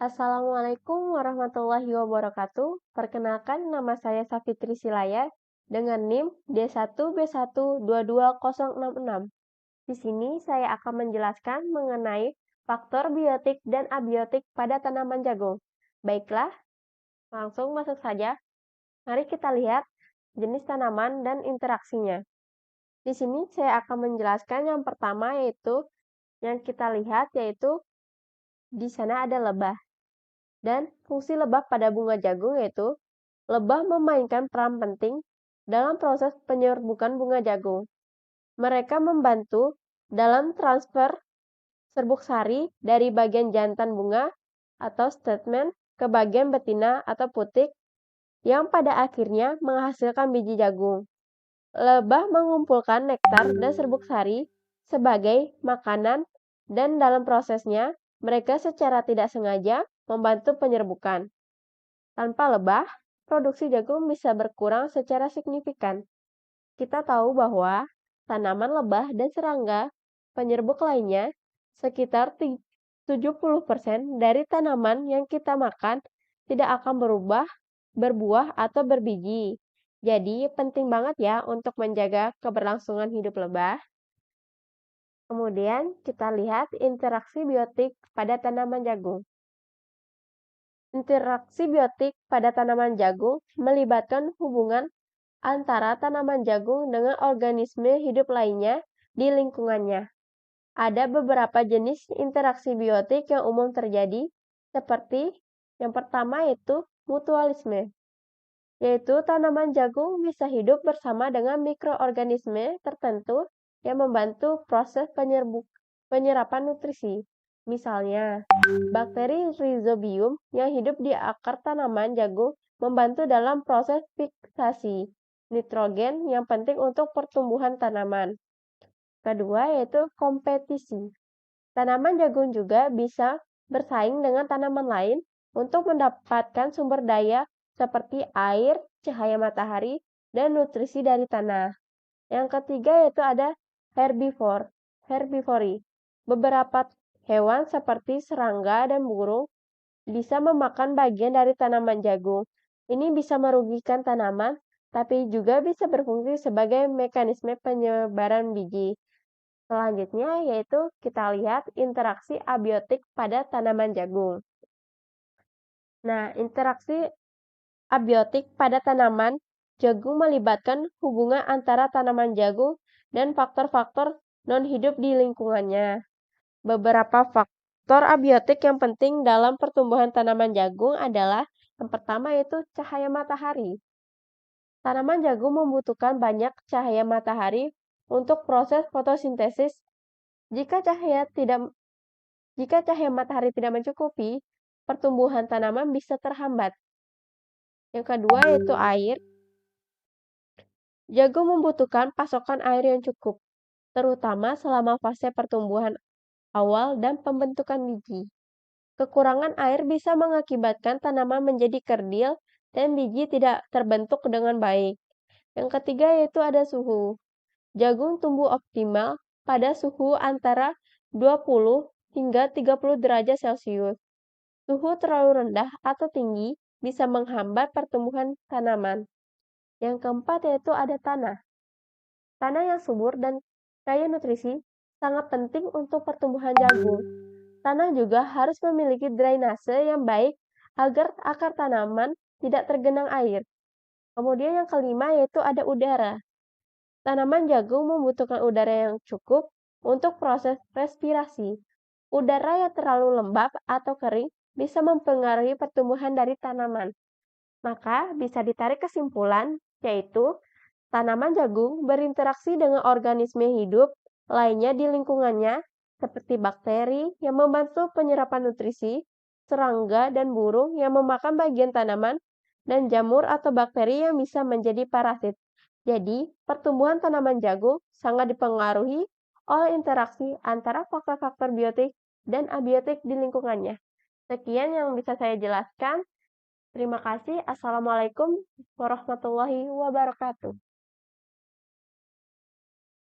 Assalamualaikum warahmatullahi wabarakatuh. Perkenalkan, nama saya Safitri Silaya dengan NIM D1B1222066. Di sini saya akan menjelaskan mengenai faktor biotik dan abiotik pada tanaman jagung. Baiklah, langsung masuk saja. Mari kita lihat jenis tanaman dan interaksinya. Di sini saya akan menjelaskan yang pertama yaitu yang kita lihat yaitu di sana ada lebah. Dan fungsi lebah pada bunga jagung yaitu lebah memainkan peran penting dalam proses penyerbukan bunga jagung. Mereka membantu dalam transfer serbuk sari dari bagian jantan bunga atau stamen ke bagian betina atau putik yang pada akhirnya menghasilkan biji jagung. Lebah mengumpulkan nektar dan serbuk sari sebagai makanan dan dalam prosesnya mereka secara tidak sengaja membantu penyerbukan. Tanpa lebah, produksi jagung bisa berkurang secara signifikan. Kita tahu bahwa tanaman lebah dan serangga penyerbuk lainnya sekitar 70% dari tanaman yang kita makan tidak akan berbuah atau berbiji. Jadi penting banget ya untuk menjaga keberlangsungan hidup lebah. Kemudian kita lihat interaksi biotik pada tanaman jagung. Interaksi biotik pada tanaman jagung melibatkan hubungan antara tanaman jagung dengan organisme hidup lainnya di lingkungannya. Ada beberapa jenis interaksi biotik yang umum terjadi, seperti yang pertama yaitu mutualisme, yaitu tanaman jagung bisa hidup bersama dengan mikroorganisme tertentu yang membantu proses penyerapan nutrisi. Misalnya, bakteri rhizobium yang hidup di akar tanaman jagung membantu dalam proses fiksasi nitrogen yang penting untuk pertumbuhan tanaman. Kedua yaitu kompetisi. Tanaman jagung juga bisa bersaing dengan tanaman lain untuk mendapatkan sumber daya seperti air, cahaya matahari, dan nutrisi dari tanah. Yang ketiga yaitu ada herbivori. Beberapa hewan seperti serangga dan burung bisa memakan bagian dari tanaman jagung. Ini bisa merugikan tanaman, tapi juga bisa berfungsi sebagai mekanisme penyebaran biji. Selanjutnya yaitu kita lihat interaksi abiotik pada tanaman jagung. Nah, interaksi abiotik pada tanaman jagung melibatkan hubungan antara tanaman jagung dan faktor-faktor non-hidup di lingkungannya. Beberapa faktor abiotik yang penting dalam pertumbuhan tanaman jagung adalah yang pertama yaitu cahaya matahari. Tanaman jagung membutuhkan banyak cahaya matahari untuk proses fotosintesis. Jika cahaya matahari tidak mencukupi, pertumbuhan tanaman bisa terhambat. Yang kedua yaitu air. Jagung membutuhkan pasokan air yang cukup, terutama selama fase pertumbuhan awal dan pembentukan biji. Kekurangan air bisa mengakibatkan tanaman menjadi kerdil dan biji tidak terbentuk dengan baik. Yang ketiga yaitu ada suhu. Jagung tumbuh optimal pada suhu antara 20 hingga 30 derajat Celcius. Suhu terlalu rendah atau tinggi bisa menghambat pertumbuhan tanaman. Yang keempat yaitu ada tanah. Tanah yang subur dan kaya nutrisi sangat penting untuk pertumbuhan jagung. Tanah juga harus memiliki drainase yang baik agar akar tanaman tidak tergenang air. Kemudian yang kelima yaitu ada udara. Tanaman jagung membutuhkan udara yang cukup untuk proses respirasi. Udara yang terlalu lembab atau kering bisa mempengaruhi pertumbuhan dari tanaman. Maka bisa ditarik kesimpulan yaitu tanaman jagung berinteraksi dengan organisme hidup lainnya di lingkungannya, seperti bakteri yang membantu penyerapan nutrisi, serangga dan burung yang memakan bagian tanaman, dan jamur atau bakteri yang bisa menjadi parasit. Jadi, pertumbuhan tanaman jagung sangat dipengaruhi oleh interaksi antara faktor-faktor biotik dan abiotik di lingkungannya. Sekian yang bisa saya jelaskan. Terima kasih. Assalamualaikum warahmatullahi wabarakatuh.